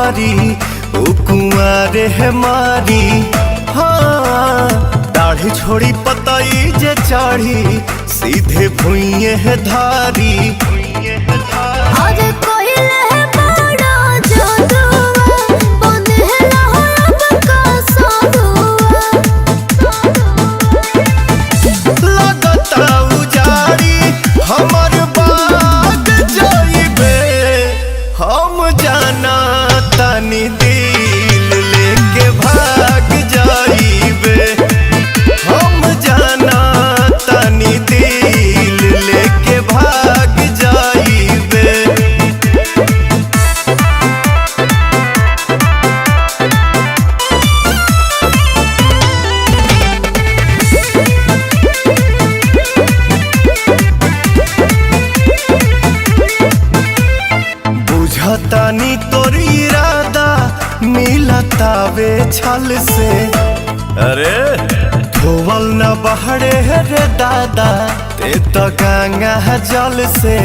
मारी ओ कुंवारे है मारी। हाँ दाढ़ी छोड़ी पताई जे चाढ़ी सीधे भुइये है धारी। तानी दिल लेके भाग जाइबे, हम जाना तानी दिल लेके भाग जाइबे। बुझतानी तोर इरादा मिलतावे छल से। अरे धोवल न बहरे है रे दादा ते तो गंगा जल से।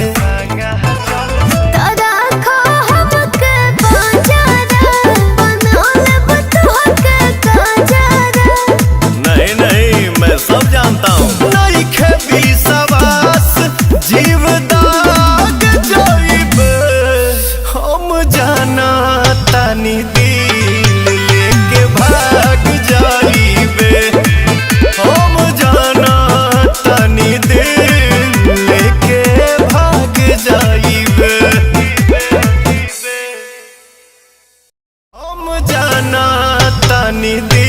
नहीं नहीं मैं सब जानता हूँ। नहीं खेबी सवास जीव दाग जाइबे, हम जाना तानी दिल लेके भाग जाइबे, हम जाना तानी दिल लेके भाग जाइबे, हम जाना तानी दिल